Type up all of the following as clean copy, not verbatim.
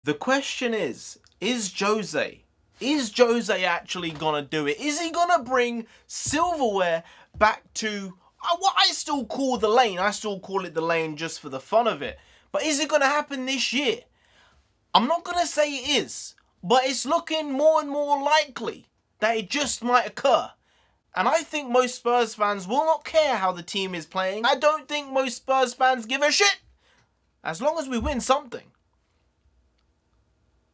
The question is Jose? Is Jose actually gonna do it? Is he gonna bring silverware back to what I still call the lane? I still call it the lane just for the fun of it. But is it gonna happen this year? I'm not gonna say it is, but it's looking more and more likely that it just might occur. And I think most Spurs fans will not care how the team is playing. I don't think most Spurs fans give a shit, as long as we win something.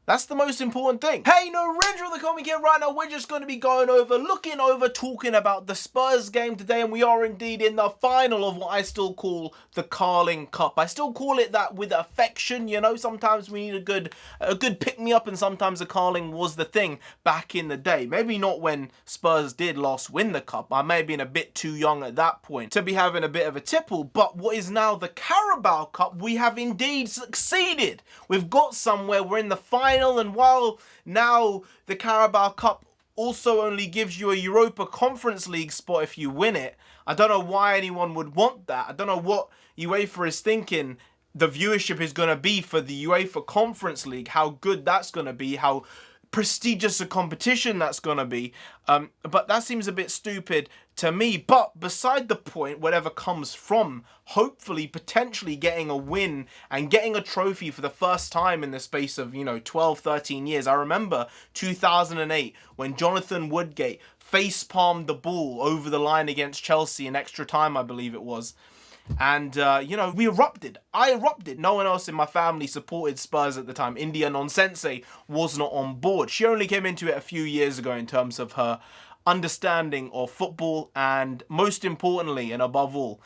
That's the most important thing. Hey, NarendraTheComic here. Right now, we're just going to be looking over, talking about the Spurs game today, and we are indeed in the final of what I still call the Carling Cup. I still call it that with affection, you know. Sometimes we need a good pick-me-up, and sometimes the Carling was the thing back in the day. Maybe not when Spurs did last win the Cup. I may have been a bit too young at that point to be having a bit of a tipple, but what is now the Carabao Cup, we have indeed succeeded. We've got somewhere. We're in the final. And while now the Carabao Cup also only gives you a Europa Conference League spot if you win it, I don't know why anyone would want that. I don't know what UEFA is thinking the viewership is going to be for the UEFA Conference League, how good that's going to be, how prestigious a competition that's going to be. But that seems a bit stupid to me. But beside the point, whatever comes from hopefully potentially getting a win and getting a trophy for the first time in the space of, 12, 13 years. I remember 2008 when Jonathan Woodgate face-palmed the ball over the line against Chelsea in extra time, I believe it was. And, we erupted. I erupted. No one else in my family supported Spurs at the time. India Nonsense was not on board. She only came into it a few years ago in terms of her understanding of football and, most importantly and above all,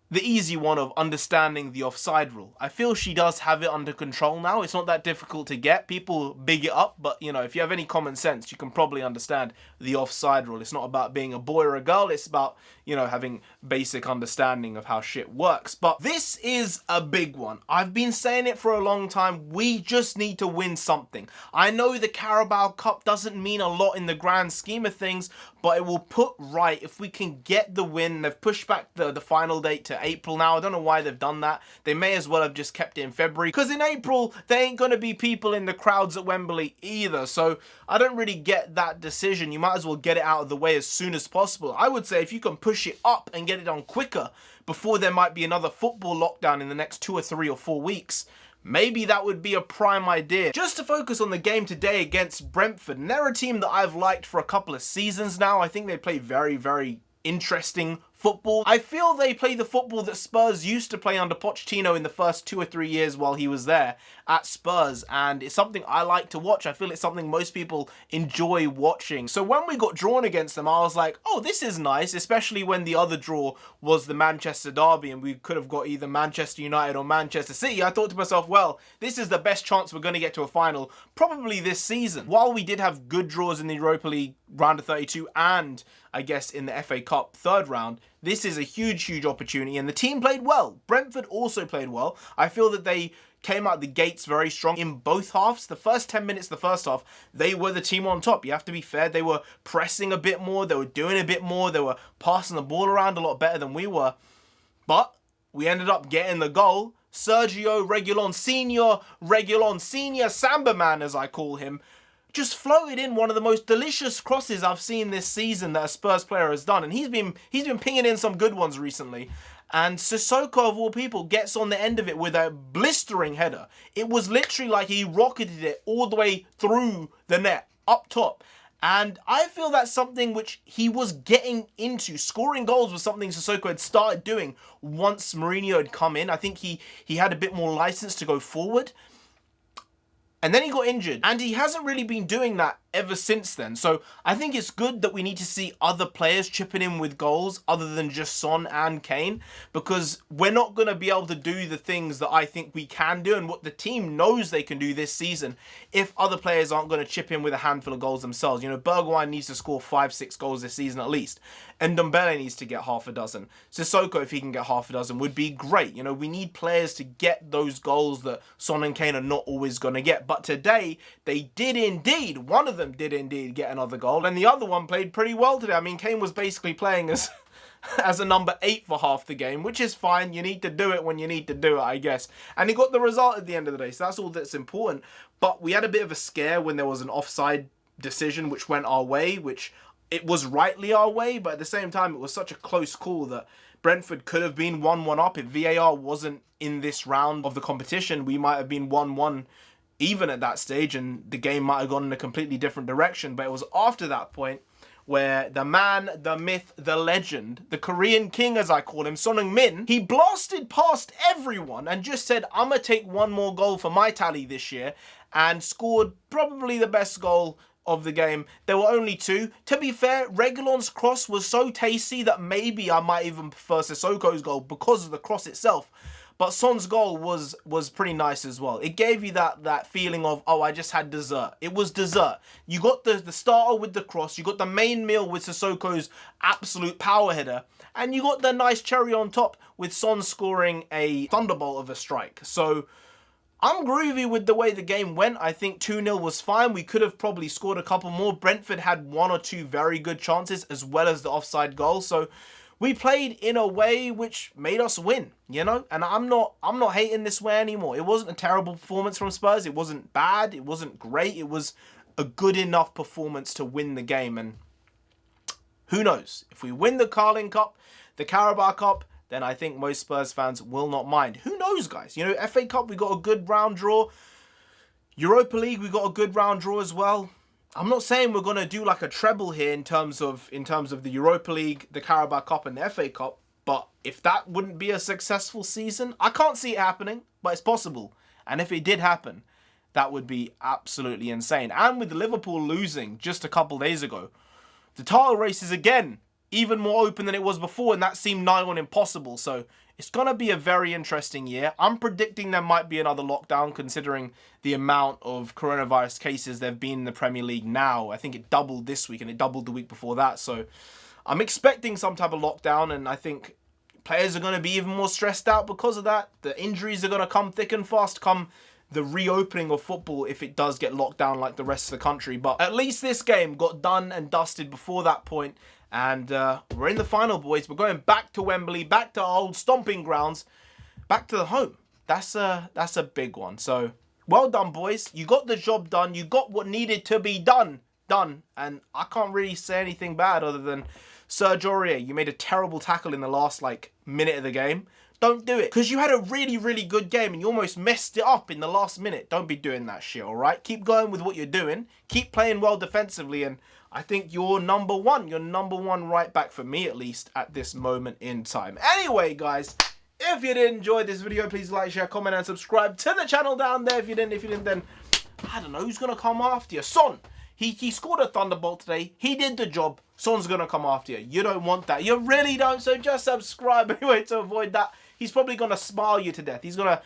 the easy one of understanding the offside rule. I feel she does have it under control now. It's not that difficult to get. People big it up, but, if you have any common sense, you can probably understand the offside rule. It's not about being a boy or a girl. It's about, having basic understanding of how shit works. But this is a big one. I've been saying it for a long time. We just need to win something. I know the Carabao Cup doesn't mean a lot in the grand scheme of things, but it will put right if we can get the win. They've pushed back the final date to April now. I don't know why they've done that. They may as well have just kept it in February, because in April there ain't going to be people in the crowds at Wembley either. So I don't really get that decision. You might as well get it out of the way as soon as possible. I would say if you can push it up and get it on quicker before there might be another football lockdown in the next 2 or 3 or 4 weeks, maybe that would be a prime idea. Just to focus on the game today against Brentford, and they're a team that I've liked for a couple of seasons now. I think they play very, very interesting football. I feel they play the football that Spurs used to play under Pochettino in the first 2 or 3 years while he was there at Spurs, and it's something I like to watch. I feel it's something most people enjoy watching. So when we got drawn against them, I was like, oh, this is nice, especially when the other draw was the Manchester derby and we could have got either Manchester United or Manchester City. I thought to myself, well, this is the best chance we're going to get to a final probably this season. While we did have good draws in the Europa League round of 32 and I guess in the FA Cup third round, this is a huge, huge opportunity, and the team played well. Brentford also played well. I feel that they came out the gates very strong in both halves. The first 10 minutes, the first half, they were the team on top. You have to be fair. They were pressing a bit more. They were doing a bit more. They were passing the ball around a lot better than we were. But we ended up getting the goal. Sergio Reguilon Senior Samba Man, as I call him, just floated in one of the most delicious crosses I've seen this season that a Spurs player has done. And he's been pinging in some good ones recently. And Sissoko, of all people, gets on the end of it with a blistering header. It was literally like he rocketed it all the way through the net, up top. And I feel that's something which he was getting into. Scoring goals was something Sissoko had started doing once Mourinho had come in. I think he had a bit more license to go forward. And then he got injured, and he hasn't really been doing that ever since then. So I think it's good that we need to see other players chipping in with goals other than just Son and Kane, because we're not going to be able to do the things that I think we can do and what the team knows they can do this season if other players aren't going to chip in with a handful of goals themselves. Bergwijn needs to score 5-6 goals this season at least, and Ndombele needs to get half a dozen. Sissoko, if he can get half a dozen, would be great. We need players to get those goals that Son and Kane are not always going to get. But today, they did indeed. One of them did indeed get another goal, and the other one played pretty well today. I mean, Kane was basically playing as a number 8 for half the game, which is fine. You need to do it when you need to do it, I guess. And he got the result at the end of the day, so that's all that's important. But we had a bit of a scare when there was an offside decision which went our way, which it was rightly our way, but at the same time, it was such a close call that Brentford could have been 1-1 up. If VAR wasn't in this round of the competition, we might have been 1-1 even at that stage, and the game might have gone in a completely different direction. But it was after that point where the man, the myth, the legend, the Korean king, as I call him, Son Heung-min, he blasted past everyone and just said, I'm going to take one more goal for my tally this year, and scored probably the best goal of the game. There were only two. To be fair, Reguilon's cross was so tasty that maybe I might even prefer Sissoko's goal because of the cross itself. But Son's goal was pretty nice as well. It gave you that feeling of, oh, I just had dessert. It was dessert. You got the starter with the cross. You got the main meal with Sissoko's absolute power header. And you got the nice cherry on top with Son scoring a thunderbolt of a strike. So I'm groovy with the way the game went. I think 2-0 was fine. We could have probably scored a couple more. Brentford had one or two very good chances as well as the offside goal. So we played in a way which made us win, you know? And I'm not hating this way anymore. It wasn't a terrible performance from Spurs. It wasn't bad. It wasn't great. It was a good enough performance to win the game. And who knows? If we win the Carling Cup, the Carabao Cup, then I think most Spurs fans will not mind. Who knows, guys? You know, FA Cup, we got a good round draw. Europa League, we got a good round draw as well. I'm not saying we're going to do like a treble here in terms of the Europa League, the Carabao Cup and the FA Cup. But if that wouldn't be a successful season, I can't see it happening, but it's possible. And if it did happen, that would be absolutely insane. And with Liverpool losing just a couple days ago, the title race is again even more open than it was before, and that seemed nigh on impossible. So it's going to be a very interesting year. I'm predicting there might be another lockdown, considering the amount of coronavirus cases there have been in the Premier League now. I think it doubled this week, and it doubled the week before that. So I'm expecting some type of lockdown, and I think players are going to be even more stressed out because of that. The injuries are going to come thick and fast come the reopening of football if it does get locked down like the rest of the country. But at least this game got done and dusted before that point. And we're in the final, boys. We're going back to Wembley, back to our old stomping grounds, back to the home. That's a big one. So well done, boys. You got the job done. You got what needed to be done. And I can't really say anything bad other than Serge Aurier, you made a terrible tackle in the last minute of the game. Don't do it, because you had a really, really good game and you almost messed it up in the last minute. Don't be doing that shit, all right? Keep going with what you're doing. Keep playing well defensively, and I think you're number one. You're number one right back for me, at least, at this moment in time. Anyway, guys, if you did enjoy this video, please like, share, comment, and subscribe to the channel down there. If you didn't, then I don't know who's going to come after you. Son, he scored a thunderbolt today. He did the job. Son's going to come after you. You don't want that. You really don't, so just subscribe anyway to avoid that. He's probably going to smile you to death. He's going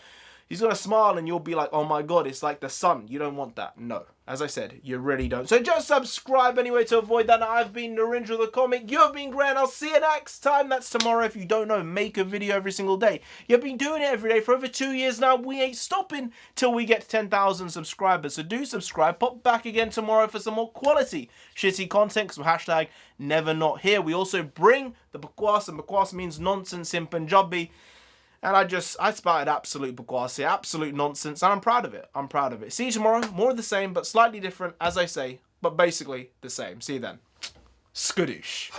to smile and you'll be like, oh my God, it's like the sun. You don't want that. No. As I said, you really don't. So just subscribe anyway to avoid that. Now, I've been NarendraTheComic. You've been Grant. I'll see you next time. That's tomorrow. If you don't know, make a video every single day. You've been doing it every day for over 2 years now. We ain't stopping till we get to 10,000 subscribers. So do subscribe. Pop back again tomorrow for some more quality shitty content, because we're hashtag never not here. We also bring the bakwas, and bakwas means nonsense in Punjabi. And I spouted absolute bakwas here, absolute nonsense, and I'm proud of it. I'm proud of it. See you tomorrow. More of the same, but slightly different, as I say, but basically the same. See you then. Skadoosh.